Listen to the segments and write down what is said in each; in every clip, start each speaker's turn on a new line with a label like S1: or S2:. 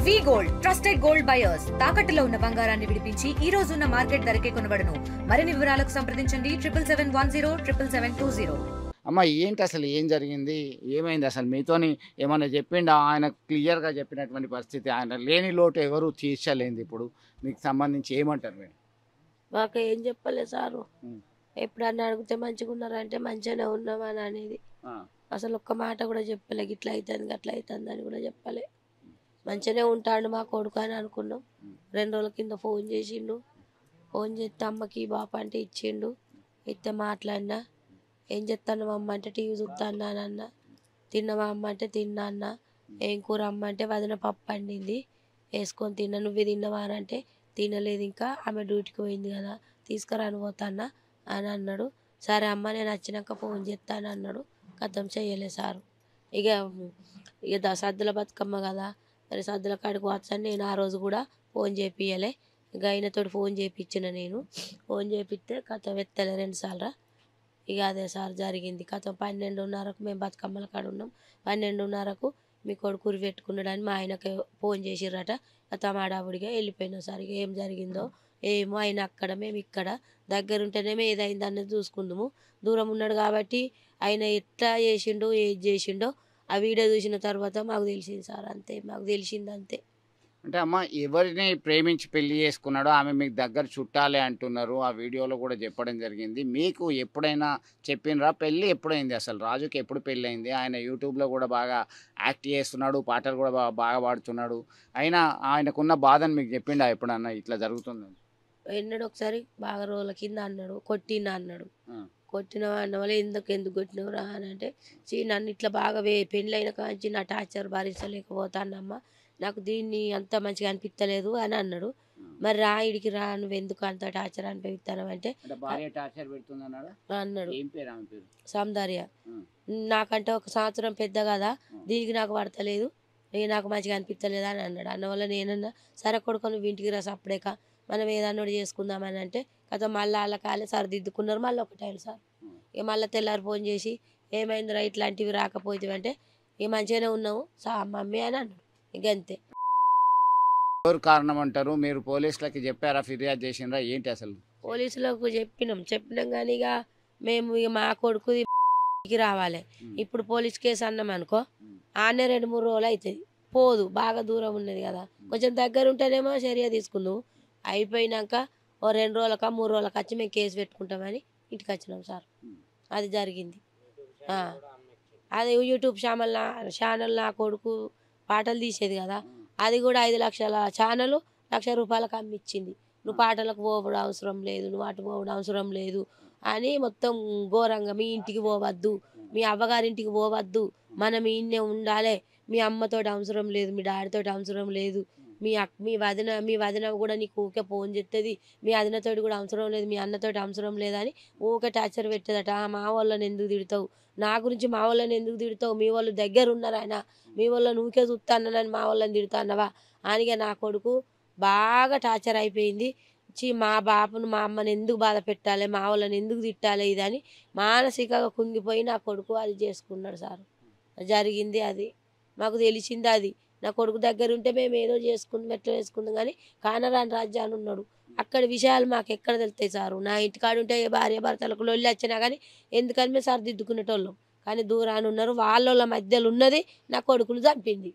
S1: వి gold trusted gold buyers తాకట్టులో ఉన్న బంగారాన్ని విడిపించి ఈ రోజు ఉన్న మార్కెట్ ధరకే కొనబడును. మరిన్ని వివరాలకు సంప్రదించండి 77107720.
S2: అమ్మ ఏంటి అసలు ఏం జరిగింది, ఏమైంది అసలు మీతోని ఏమైనా చెప్పిండా? ఆయన క్లియర్గా చెప్పినటువంటి పరిస్థితి, ఆయన లేని లోటు ఎవరు తీర్చలేంది. ఇప్పుడు మీకు సంబంధించి ఏమంటారు మీరు?
S3: మాకు ఏం చెప్పలే సారు. ఎప్పుడన్నా అడిగితే మంచిగా ఉన్నారంటే మంచిగానే ఉన్నామని అనేది. అసలు ఒక్క మాట కూడా చెప్పలే, ఇట్లా అవుతుంది అట్లా అవుతుంది అని కూడా చెప్పలే. మంచిగానే ఉంటాడు మా కొడుకు అని అనుకున్నాం. 2 రోజుల కింద ఫోన్ చేసిండు. ఫోన్ చేస్తే అమ్మకి బాప అంటే ఇచ్చిండు. ఇస్తే మాట్లాడినా. ఏం చెప్తాను అమ్మ అంటే టీవీ చూస్తాను అన్న. తిన్నవా అమ్మ అంటే తిన్నా అన్న. ఏం కూర అమ్మ అంటే వదిన పప్పు వండింది వేసుకొని తిన్నా. నువ్వే తిన్నవా అని అంటే తినలేదు, ఇంకా ఆమె డ్యూటీకి పోయింది కదా తీసుకురాని పోతాన్నా అని అన్నాడు. సరే అమ్మ నేను వచ్చినాక ఫోన్ చేస్తాను అన్నాడు. కథం చెయ్యలే సారు. ఇక సద్దుల బతుకమ్మ కదా, సరే సద్దుల కాడికి వచ్చాను నేను. ఆ రోజు కూడా ఫోన్ చేపియలే. ఇక ఆయనతో ఫోన్ చేయించిన నేను. ఫోన్ చేపిస్తే కథం ఎత్తలే 2 సార్లు. ఇక అదే సార్ జరిగింది. కథం 12:30కు మేము బతుకమ్మల కాడ ఉన్నాం. 12:30కు మీ కొడుకు ఉరి పెట్టుకున్నాడని మా ఆయనకి ఫోన్ చేసిర్రట. కథం ఆడావుడిగా వెళ్ళిపోయినాం సార్. ఇక ఏం జరిగిందో ఏమో. ఆయన అక్కడ మేము ఇక్కడ దగ్గరుంటేనేమో ఏదైంది అన్నది చూసుకుందాము. దూరం ఉన్నాడు కాబట్టి ఆయన ఎట్లా చేసిండో ఏది చేసిండో ఆ వీడియో చూసిన తర్వాత మాకు తెలిసింది సార్. అంతే, మాకు తెలిసింది అంతే.
S2: అంటే అమ్మ ఎవరిని ప్రేమించి పెళ్లి చేసుకున్నాడో ఆమె మీకు దగ్గర చుట్టాలే అంటున్నారు. ఆ వీడియోలో కూడా చెప్పడం జరిగింది. మీకు ఎప్పుడైనా చెప్పినరా? పెళ్ళి ఎప్పుడైంది అసలు? రాజుకి ఎప్పుడు పెళ్ళి అయింది? ఆయన యూట్యూబ్లో కూడా బాగా యాక్ట్ చేస్తున్నాడు, పాటలు కూడా బాగా పాడుతున్నాడు. అయినా ఆయనకున్న బాధను మీకు చెప్పిండా ఎప్పుడన్నా ఇట్లా జరుగుతుందని?
S3: ఎన్నడూ ఒకసారి బాగా రోజుల కింద అన్నాడు, కొట్టినా అన్నాడు. కొట్టినవా అన్న వాళ్ళు ఎందుకు కొట్టినవురా అని అంటే, నన్ను ఇట్లా బాగా పెళ్ళి అయిన కాంచి నా టార్చర్ భరించలేకపోతానమ్మా, నాకు దీన్ని అంత మంచిగా అనిపించలేదు అని అన్నాడు. మరి రా ఇడికి రా, నువ్వు ఎందుకు అంత టార్చర్ అనిపిస్తాను అంటే అన్నాడు. సౌందర్య నాకంటే 1 సంవత్సరం పెద్ద కదా, దీనికి నాకు పడతలేదు, నాకు మంచిగా అనిపించలేదు అని అన్నాడు. అన్నవల్ల నేనన్నా సరే కొడుకు నువ్వు ఇంటికి రా సప్పుడేక, మనం ఏదన్నోడు చేసుకుందామని అంటే కదా మళ్ళీ వాళ్ళ కాలే సరిదిద్దుకున్నారు. మళ్ళీ ఒకటైలు సార్. ఇక మళ్ళీ తెల్లారి ఫోన్ చేసి ఏమైందిరా ఇట్లాంటివి రాకపోతే అంటే ఇక మంచిగానే ఉన్నాము మమ్మీ అని అన్నాడు. ఇక అంతే.
S2: ఎవరు కారణం అంటారు? మీరు పోలీసులకి చెప్పారా, ఫిర్యాదు చేసినరా, ఏంటి అసలు?
S3: పోలీసులకు చెప్పినాం కానీ ఇక మేము ఇక మా కొడుకుకి రావాలి. ఇప్పుడు పోలీస్ కేసు అన్నాం అనుకో, ఆనే 2-3 రోజులు అవుతుంది, పోదు. బాగా దూరం ఉన్నది కదా, కొంచెం దగ్గర ఉంటేనేమో చర్య తీసుకుందాం. అయిపోయినాక 2 రోజులకా 3 రోజులకి వచ్చి మేము కేసు పెట్టుకుంటామని ఇంటికి వచ్చినాం సార్. అది జరిగింది. అది యూట్యూబ్ ఛానల్ నా కొడుకు పాటలు తీసేది కదా, అది కూడా 5 లక్షల ఛానల్ ₹1,00,000 అమ్మిచ్చింది. నువ్వు పాటలకు పోవడం అవసరం లేదు, నువ్వు అటు పోవడం అవసరం లేదు అని మొత్తం ఘోరంగా. మీ ఇంటికి పోవద్దు, మీ అవ్వగారింటికి పోవద్దు, మనం ఈయన్నే ఉండాలి, మీ అమ్మతోటి అవసరం లేదు, మీ డాడీతోటి అవసరం లేదు, మీ వదిన కూడా నీకు ఊకే ఫోన్ చేస్తుంది, మీ వదినతోటి కూడా అవసరం లేదు, మీ అన్నతోటి అవసరం లేదని ఊకే టార్చర్ పెట్టేదట. మా వాళ్ళని ఎందుకు తిడతావు, నా గురించి మా వాళ్ళని ఎందుకు తిడతావు, మీ వాళ్ళు దగ్గర ఉన్నారు ఆయన, మీ వాళ్ళని ఊకే చూస్తానని మా వాళ్ళని తిడతాన్నవా అనిగా నా కొడుకు బాగా టార్చర్ అయిపోయింది. మా బాపును మా అమ్మని ఎందుకు బాధ పెట్టాలి, మా వాళ్ళని ఎందుకు తిట్టాలి ఇదని మానసికంగా కుంగిపోయి నా కొడుకు అది చేసుకున్నాడు సార్. జరిగింది అది, మాకు తెలిసింది అది. నా కొడుకు దగ్గర ఉంటే మేము ఏదో ఎట్లా చేసుకుందాం కానీ కానరాని రాజ్యాన్ని ఉన్నాడు. అక్కడి విషయాలు మాకు ఎక్కడ తెలుస్తాయి సారు. నా ఇంటికాడు ఉంటే భార్య భర్తలకు లొల్లి వచ్చినా కానీ ఎందుకని మేము సరిదిద్దుకునేటోళ్ళం. కానీ దూరాన్ని ఉన్నారు, వాళ్ళ మధ్యలో ఉన్నది నా కొడుకును చంపింది.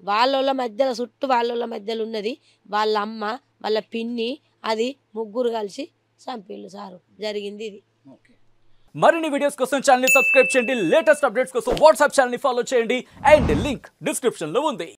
S3: వాళ్ళ మధ్యలో చుట్టూ వాళ్ళ మధ్యలో ఉన్నది వాళ్ళ అమ్మ, వాళ్ళ పిన్ని, అది ముగ్గురు కలిసి చంపిళ్ళు సారు. జరిగింది ఇది.
S4: మరిన్ని వీడియోస్ కోసం ఛానల్ ని సబ్స్క్రైబ్ చేయండి. లేటెస్ట్ అప్డేట్స్ కోసం వాట్సాప్ ఛానల్ ని ఫాలో చేయండి. అండ్ లింక్ డిస్క్రిప్షన్ లో ఉంది.